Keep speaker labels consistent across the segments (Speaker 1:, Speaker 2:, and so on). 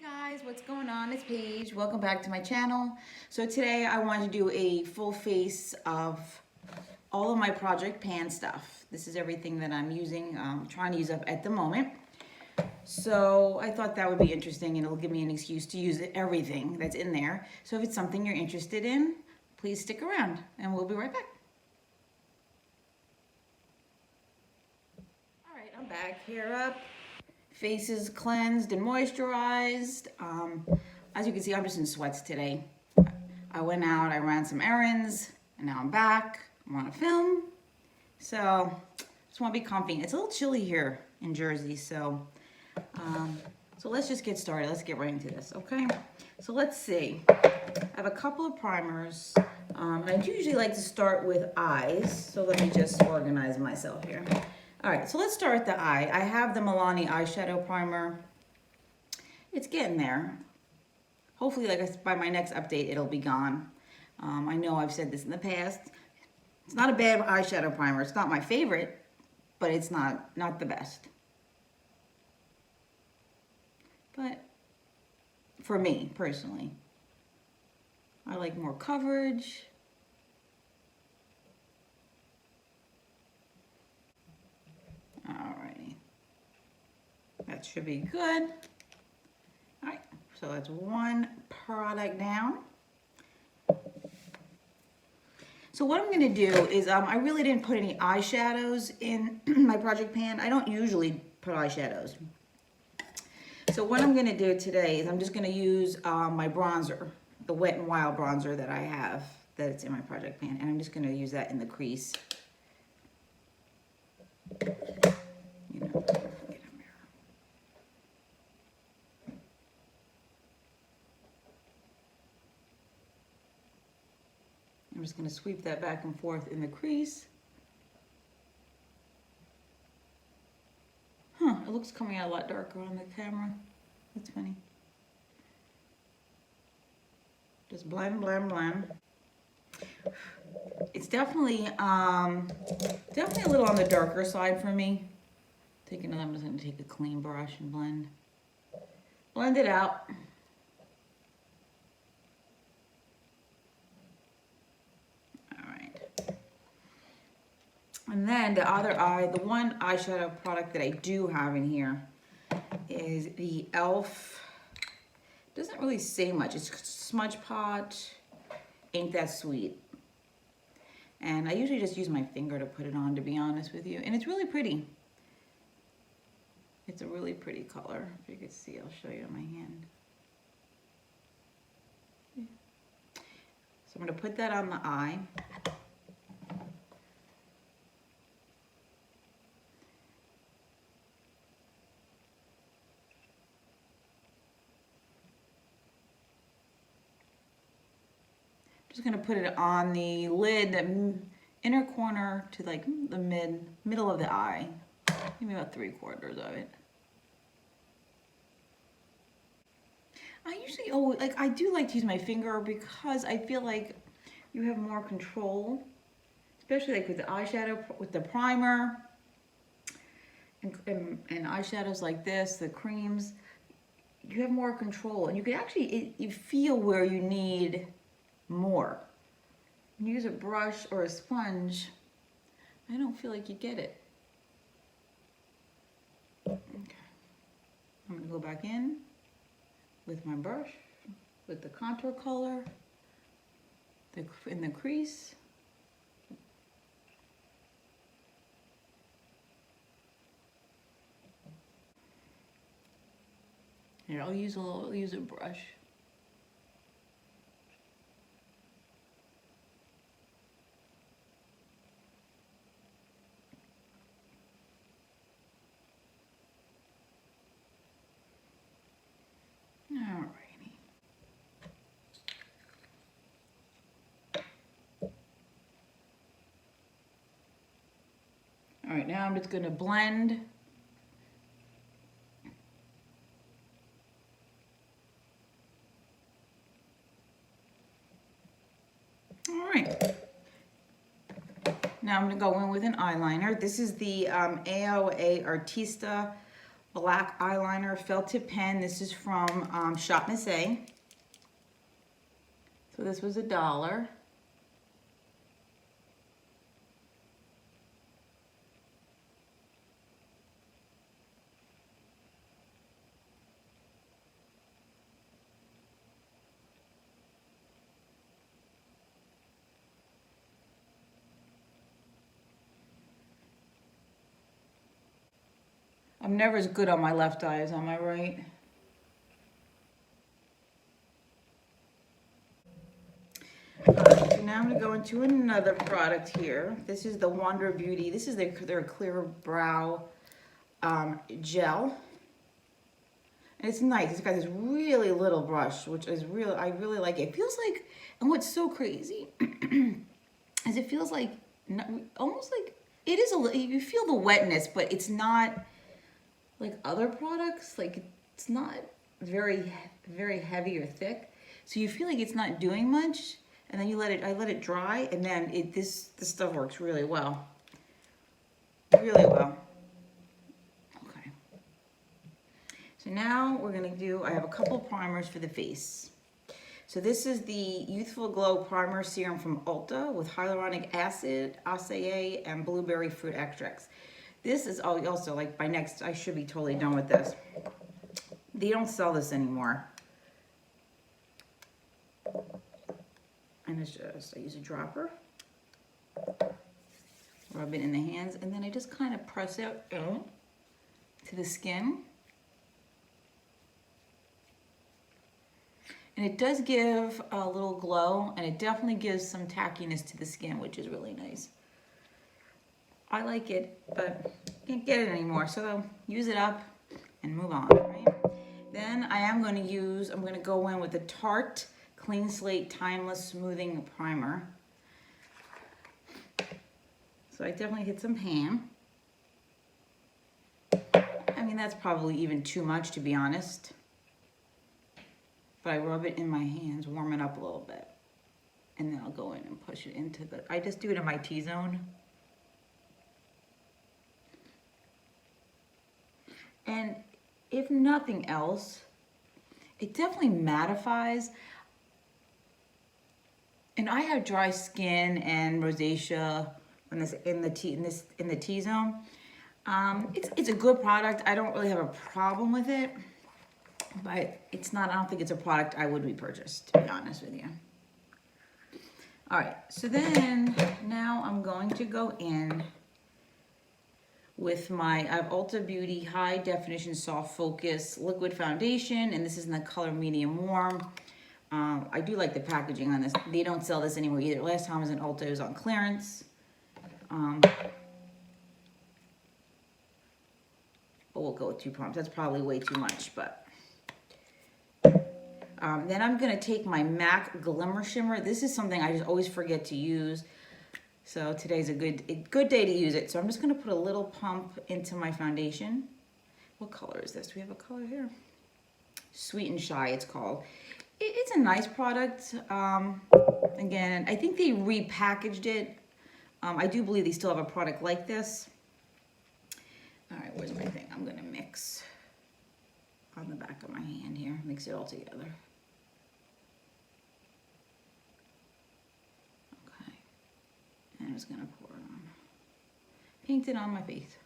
Speaker 1: Guys, what's going on? It's Paige. Welcome back to my channel. So today I wanted to do a full face of all of my Project Pan stuff. This is everything that I'm using, trying to use up at the moment. So I thought that would be interesting and it'll give me an excuse to use everything that's in there. So if it's something you're interested in, please stick around and we'll be right back. All right, I'm back. Hair up. Face is cleansed and moisturized. As you can see, I'm just in sweats today. I went out, I ran some errands, and now I'm back. I'm on a film. So, just want to be comfy. It's a little chilly here in Jersey, so let's just get started. Let's get right into this, okay? So let's see. I have a couple of primers. I usually like to start with eyes, so let me just organize myself here. All right, so let's start with the eye. I have the Milano eyeshadow primer. It's getting there. Hopefully, by my next update, it'll be gone. I know I've said this in the past. It's not a bad eyeshadow primer. It's not my favorite, but it's not the best. But for me, personally, I like more coverage. Alrighty, that should be good. All right, so that's one product down. So what I'm gonna do is, I really didn't put any eyeshadows in my Project Pan. I don't usually put eyeshadows. So what I'm gonna do today is I'm just gonna use my bronzer, the Wet n Wild bronzer that I have, that's in my Project Pan, and I'm just gonna use that in the crease. You know, get a mirror. I'm just going to sweep that back and forth in the crease. It looks coming out a lot darker on the camera. That's funny. Just blend, blend, blend. It's definitely a little on the darker side for me. I'm just going to take a clean brush and blend it out. All right. And then the other eye, the one eyeshadow product that I do have in here is the e.l.f. Doesn't really say much. It's Smudge Pot. Ain't That Sweet. And I usually just use my finger to put it on, to be honest with you. And it's really pretty. It's a really pretty color. If you could see, I'll show you on my hand. So I'm going to put that on the eye. Just going to put it on the lid, the inner corner to like the middle of the eye. Maybe about 3/4 of it. I do like to use my finger because I feel like you have more control, especially like with the eyeshadow, with the primer, and eyeshadows like this, the creams. You have more control, and you can actually you feel where you need more. When you use a brush or a sponge, I don't feel like you get it. Okay, I'm going to go back in with my brush, with the contour color, in the crease. Here, I'll use a brush. All right, now I'm just going to blend. All right. Now I'm going to go in with an eyeliner. This is the AOA Artista black eyeliner felt tip pen. This is from Shop Miss A. So this was $1. I'm never as good on my left eyes, am I right? So now I'm going to go into another product here. This is the Wonder Beauty. This is their clear brow gel. And it's nice. It's got this really little brush, which is real. I really like it. It feels like, and what's so crazy is it feels like almost like it is you feel the wetness, but it's not like other products. Like it's not very heavy or thick. So you feel like it's not doing much, and then I let it dry, and then this stuff works really well. Really well. Okay. So now we're gonna I have a couple primers for the face. So this is the Youthful Glow Primer Serum from Ulta with hyaluronic acid, acai, and blueberry fruit extracts. This is also, like, by next, I should be totally done with this. They don't sell this anymore. And it's just, I use a dropper, rub it in the hands, and then I just kind of press it to the skin. And it does give a little glow, and it definitely gives some tackiness to the skin, which is really nice. I like it, but can't get it anymore, so use it up and move on, right? Then I'm going to go in with the Tarte Clean Slate Timeless Smoothing Primer. So I definitely hit some pan. I mean, that's probably even too much, to be honest. But I rub it in my hands, warm it up a little bit. And then I'll go in and push it into I just do it in my T-zone. And if nothing else, it definitely mattifies. And I have dry skin and rosacea in the T-zone. It's a good product. I don't really have a problem with it. But it's not, I don't think it's a product I would repurchase, to be honest with you. All right, so then now I'm going to go in with I have Ulta Beauty High Definition Soft Focus Liquid Foundation, and this is in the color medium warm. I do like the packaging on this. They don't sell this anymore either. Last time I was in Ulta, it was on clearance. But we'll go with 2 pumps. That's probably way too much, but. Then I'm going to take my MAC Glimmershimmer. This is something I just always forget to use. So today's a good day to use it. So I'm just going to put a little pump into my foundation. What color is this? Do we have a color here? Sweet and Shy, it's called. It's a nice product. Again, I think they repackaged it. I do believe they still have a product like this. All right, where's my thing? I'm going to mix on the back of my hand here. Mix it all together. Okay. And I'm just going to pour it on. Paint it on my face.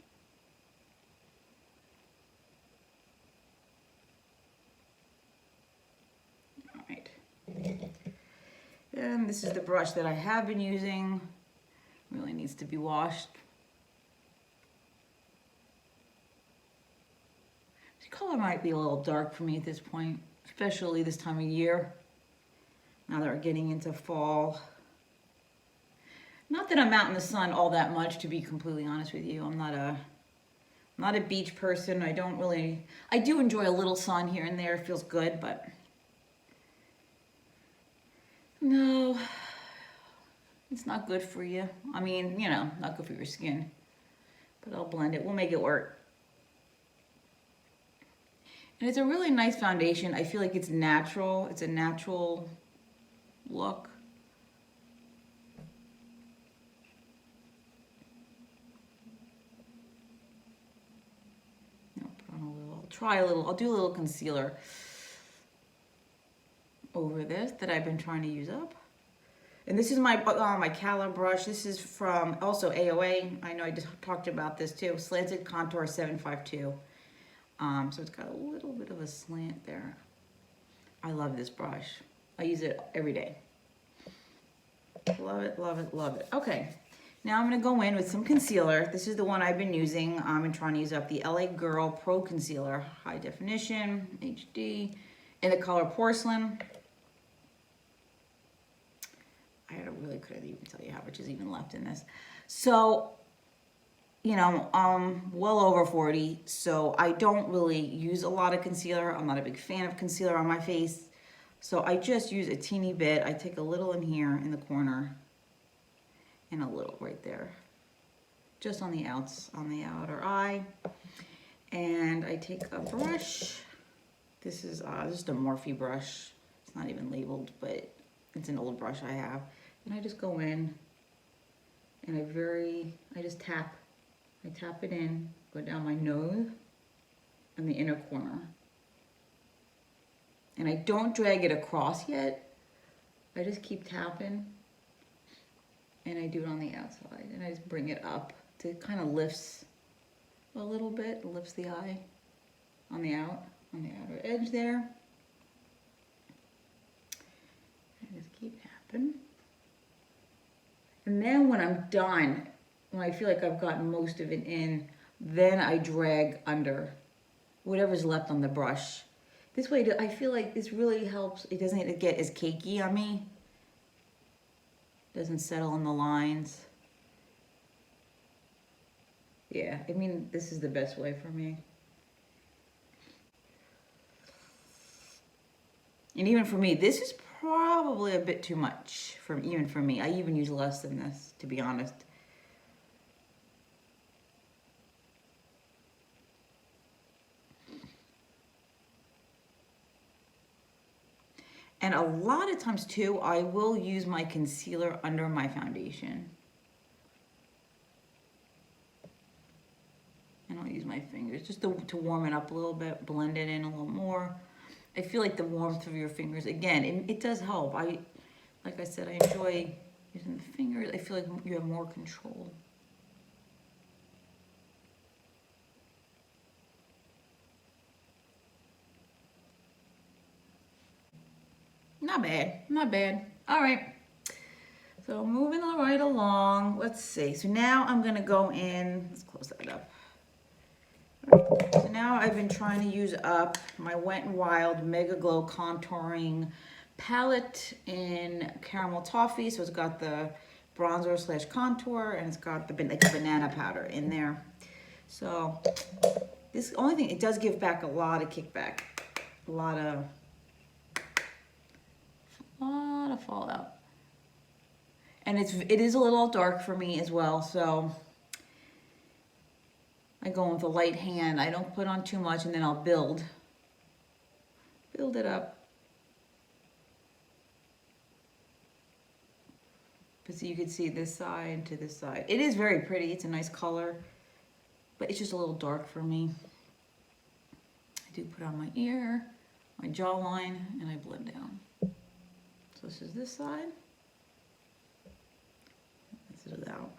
Speaker 1: All right. And this is the brush that I have been using. Really needs to be washed. The color might be a little dark for me at this point, especially this time of year. Now that we're getting into fall. Not that I'm out in the sun all that much, to be completely honest with you. I'm not a beach person. I do enjoy a little sun here and there. It feels good, but no, it's not good for you. I mean, you know, not good for your skin. But I'll blend it. We'll make it work. And it's a really nice foundation. I feel like it's natural. It's a natural look. I'll put on a I'll do a little concealer over this that I've been trying to use up. And this is my Cala brush. This is from also AOA. I know I just talked about this too. Slanted Contour 752. So it's got a little bit of a slant there. I love this brush. I use it every day. Love it, love it, love it. Okay, now I'm gonna go in with some concealer. This is the one I've been using. I'm trying to use up the LA Girl Pro Concealer, high definition, HD, in the color Porcelain. I really couldn't even tell you how much is even left in this. So, you know, well over 40, so I don't really use a lot of concealer. I'm not a big fan of concealer on my face. So I just use a teeny bit. I take a little in here in the corner and a little right there, just on the outer eye. And I take a brush. This is just a Morphe brush. It's not even labeled, but it's an old brush I have. And I just go in and I just tap. I tap it in, go down my nose and the inner corner. And I don't drag it across yet. I just keep tapping and I do it on the outside. And I just bring it up to kind of lifts a little bit, lifts the eye on the outer edge there. I just keep tapping. And then when I'm done, when I feel like I've gotten most of it in, then I drag under whatever's left on the brush. This way, I feel like this really helps. It doesn't get as cakey on me. Doesn't settle on the lines. Yeah, I mean, this is the best way for me. And even for me, this is probably a bit too much even for me. I even use less than this, to be honest. And a lot of times too, I will use my concealer under my foundation. And I'll use my fingers just to warm it up a little bit, blend it in a little more. I feel like the warmth of your fingers, again, it does help. Like I said, I enjoy using the fingers. I feel like you have more control. Not bad, not bad. All right, so moving right along. Let's see, so now I'm gonna go in, let's close that up. All right. So now I've been trying to use up my Wet n Wild Mega Glow Contouring Palette in Caramel Toffee. So it's got the bronzer / contour and it's got the like banana powder in there. So this only thing, it does give back a lot of kickback, a lot of fallout. And it is a little dark for me as well, so I go with a light hand. I don't put on too much and then I'll build it up. But so you can see this side to this side. It is very pretty, it's a nice color, but it's just a little dark for me. I do put on my ear, my jawline, and I blend down. So this is this side. This is out.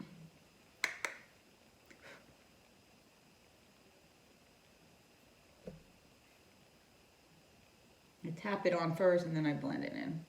Speaker 1: I tap it on first and then I blend it in.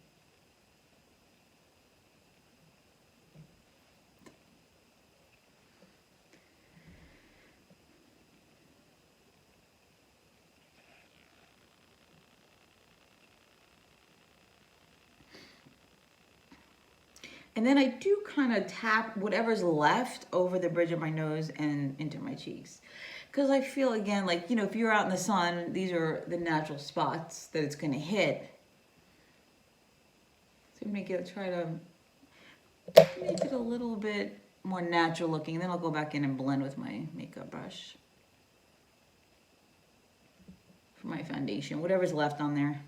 Speaker 1: And then I do kind of tap whatever's left over the bridge of my nose and into my cheeks. Because I feel, again, like, you know, if you're out in the sun, these are the natural spots that it's going to hit. So try to make it a little bit more natural looking. And then I'll go back in and blend with my makeup brush for my foundation, whatever's left on there.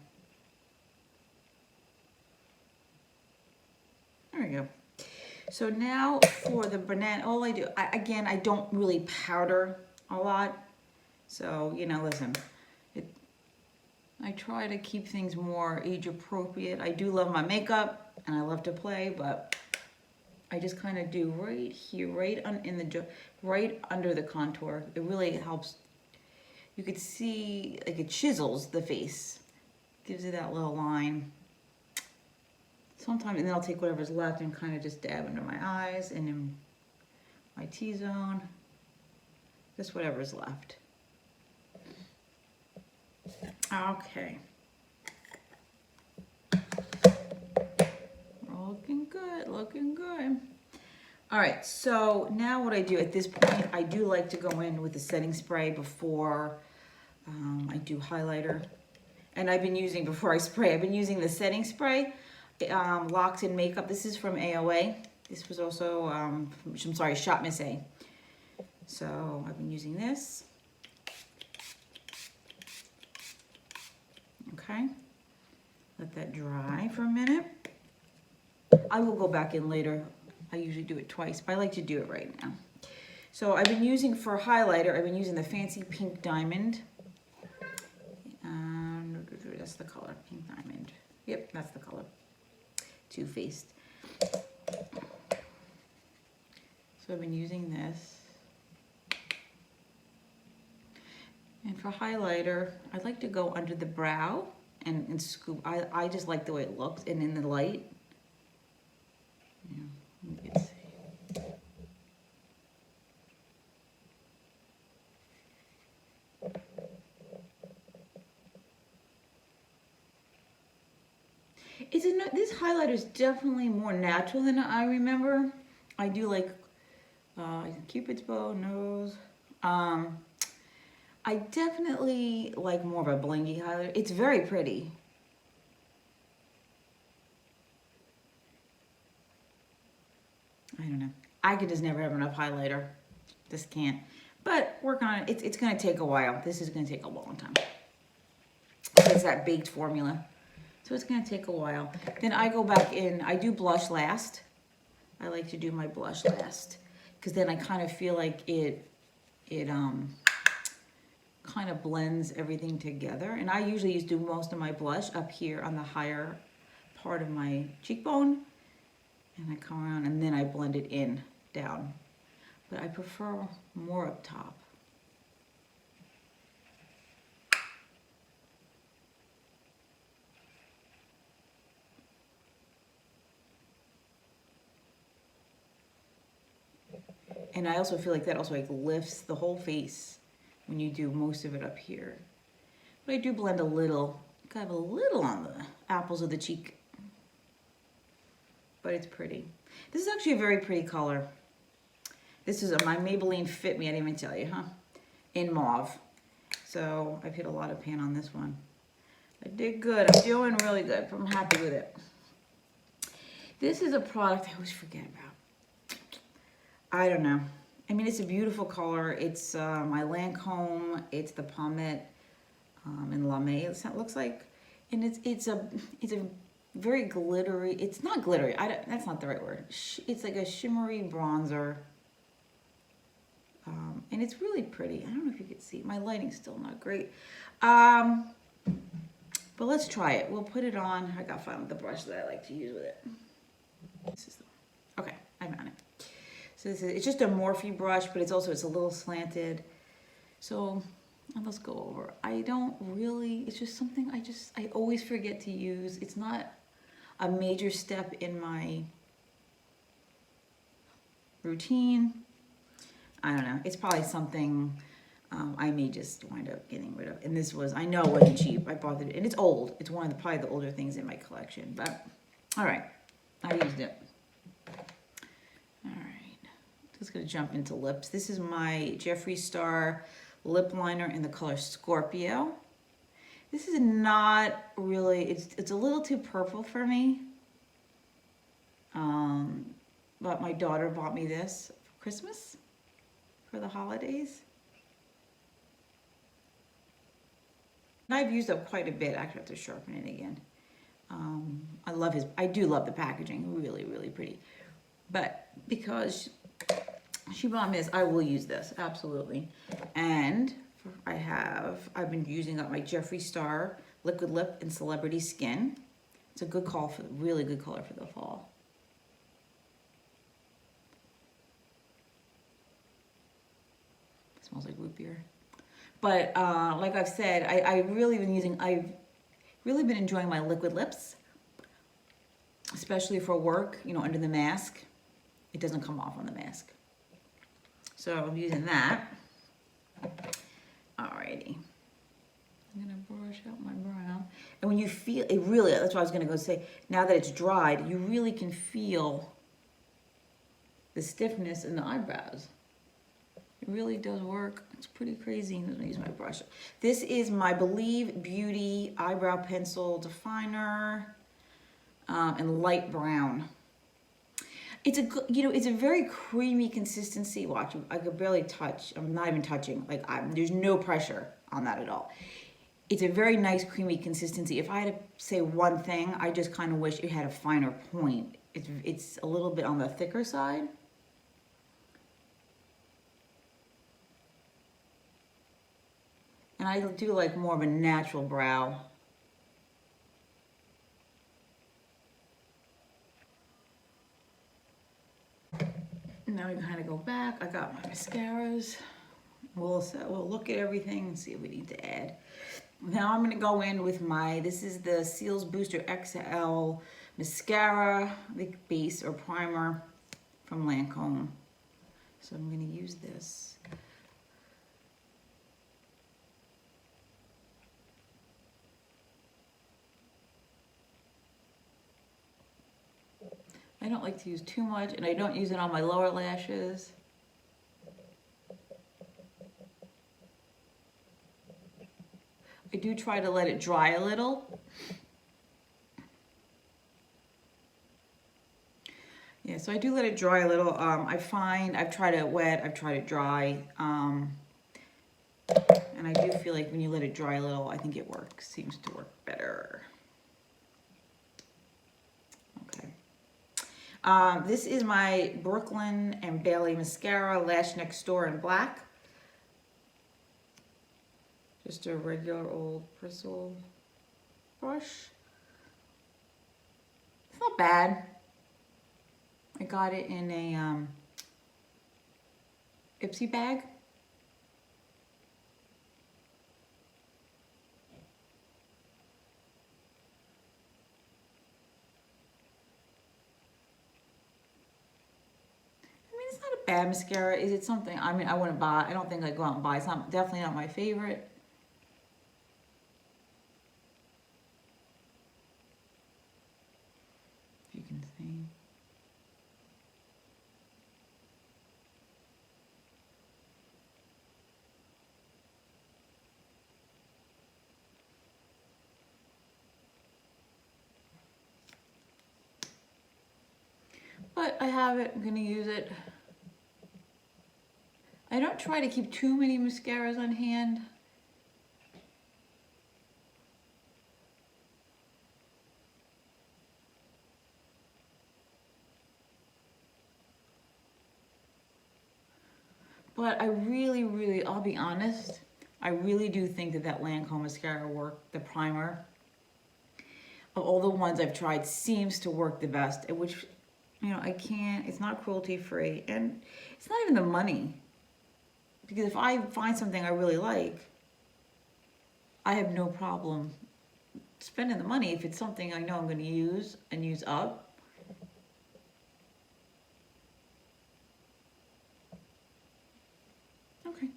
Speaker 1: There we go. So now for the banana, all I don't really powder a lot. So, you know, listen, I try to keep things more age appropriate. I do love my makeup and I love to play, but I just kind of do right here, right under the contour. It really helps. You could see, like, it chisels the face, gives it that little line. Sometimes, and then I'll take whatever's left and kind of just dab under my eyes and in my T-zone, just whatever's left. Okay. Looking good, looking good. All right, so now what I do at this point, I do like to go in with the setting spray before I do highlighter. And I've been using, before I spray, I've been using the setting spray, Locks in Makeup. This is from AOA. This was also, I'm sorry, Shop Miss A. So I've been using this. Okay, let that dry for a minute. I will go back in later. I usually do it twice, but I like to do it right now. So I've been using, for highlighter, I've been using the Fancy Pink Diamond. That's the color, Pink Diamond. Yep, that's the color. Too Faced. So I've been using this. And for highlighter, I like to go under the brow and scoop. I just like the way it looks and in the light. Yeah, you can see. This highlighter is definitely more natural than I remember. I do like Cupid's bow, nose. I definitely like more of a blingy highlighter. It's very pretty. I don't know. I could just never have enough highlighter. Just can't. But work on it. It's going to take a while. This is going to take a long time. It's that baked formula. So it's going to take a while. Then I go back in. I do blush last. I like to do my blush last. Because then I kind of feel like it kind of blends everything together. And I usually used to do most of my blush up here on the higher part of my cheekbone. And I come around and then I blend it in down. But I prefer more up top. And I also feel like that also like lifts the whole face when you do most of it up here. But I do blend a little, kind of a little on the apples of the cheek. But it's pretty. This is actually a very pretty color. This is my Maybelline Fit Me, I didn't even tell you, huh? In Mauve. So I've hit a lot of pan on this one. I did good, I'm doing really good. I'm happy with it. This is a product I always forget about. I don't know. I mean, it's a beautiful color. It's my Lancôme. It's the Pommette in Lame. It looks like, and it's a very glittery. It's not glittery. That's not the right word. It's like a shimmery bronzer, and it's really pretty. I don't know if you can see. My lighting's still not great, but let's try it. We'll put it on. I gotta find the brush that I like to use with it. This is the one. Okay, I found it. So it's just a Morphe brush, but it's a little slanted. So let's go over. I don't really, it's just something I always forget to use. It's not a major step in my routine. I don't know. It's probably something I may just wind up getting rid of. And this was, I know it wasn't cheap. I bought it, and it's old. It's one of probably the older things in my collection. But, all right, I used it. All right. Just gonna jump into lips. This is my Jeffree Star lip liner in the color Scorpio. This is not really, it's a little too purple for me. But my daughter bought me this for Christmas, for the holidays. And I've used up quite a bit. I actually have to sharpen it again. I do love the packaging, really, really pretty. But because she bought me this, I will use this, absolutely. And I've been using up my Jeffree Star Liquid Lip in Celebrity Skin. It's a good call for, really good color for the fall. It smells like root beer. But like I've said, I've really been enjoying my liquid lips, especially for work, you know, under the mask. It doesn't come off on the mask. So I'm using that. Alrighty. I'm gonna brush out my brow. And when you feel it, really, that's what I was gonna go say, now that it's dried, you really can feel the stiffness in the eyebrows. It really does work. It's pretty crazy. I'm gonna use my brush. This is my Believe Beauty Eyebrow Pencil Definer in light brown. It's a good, you know, it's a very creamy consistency. Watch, I could barely touch. I'm not even touching. Like, there's no pressure on that at all. It's a very nice creamy consistency. If I had to say one thing, I just kind of wish it had a finer point. It's a little bit on the thicker side. And I do like more of a natural brow. Now we kind of go back. I got my mascaras. We'll look at everything and see if we need to add. Now I'm going to go in with this is the Cils Booster XL mascara, the base or primer from Lancôme. So I'm going to use this. I don't like to use too much, and I don't use it on my lower lashes. I do try to let it dry a little. Yeah, so I do let it dry a little. I've tried it wet, I've tried it dry. And I do feel like when you let it dry a little, I think it seems to work better. This is my Brooklyn and Bailey mascara, Lash Next Door in black. Just a regular old bristle brush. It's not bad. I got it in a Ipsy bag. It's not a bad mascara. Is it something, I mean, I wouldn't buy. I don't think I'd go out and buy. It's definitely not my favorite. If you can see. But I have it. I'm going to use it. I don't try to keep too many mascaras on hand. But I really, I'll be honest, I really do think that Lancôme mascara worked, the primer. Of all the ones I've tried, seems to work the best, which, you know, it's not cruelty free, and it's not even the money. Because if I find something I really like, I have no problem spending the money if it's something I know I'm going to use and use up. Okay.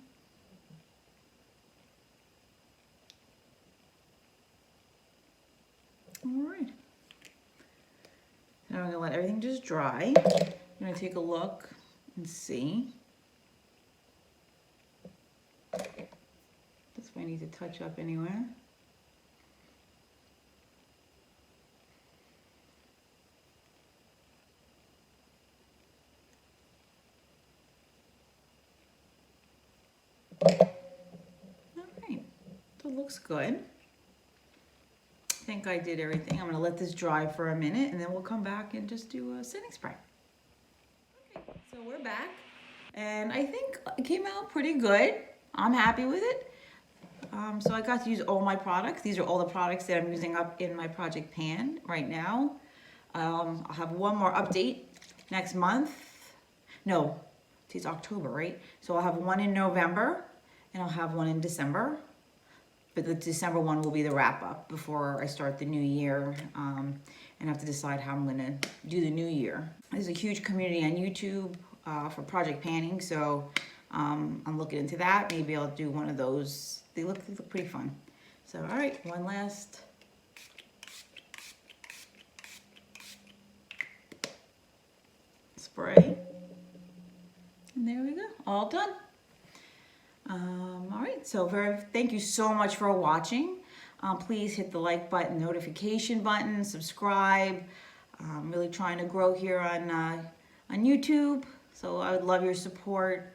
Speaker 1: All right. Now I'm going to let everything just dry. I'm going to take a look and see. That's why I need to touch up anywhere. All right, so it looks good. I think I did everything. I'm going to let this dry for a minute, and then we'll come back and just do a setting spray. Okay, so we're back, and I think it came out pretty good. I'm happy with it. So I got to use all my products. These are all the products that I'm using up in my project pan right now. I'll have one more update next month. No, it's October, right? So I'll have one in November and I'll have one in December. But the December one will be the wrap up before I start the new year, and have to decide how I'm gonna do the new year. There's a huge community on YouTube for project panning, so I'm looking into that. Maybe I'll do one of those. They look pretty fun. So, all right, one last spray. And there we go, all done. All right, so thank you so much for watching. Please hit the like button, notification button, subscribe. I'm really trying to grow here on YouTube, so I would love your support.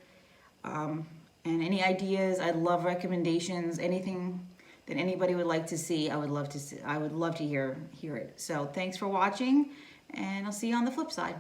Speaker 1: And any ideas, I'd love recommendations, anything that anybody would like to see, I would love to see. I would love to hear it. So thanks for watching, and I'll see you on the flip side.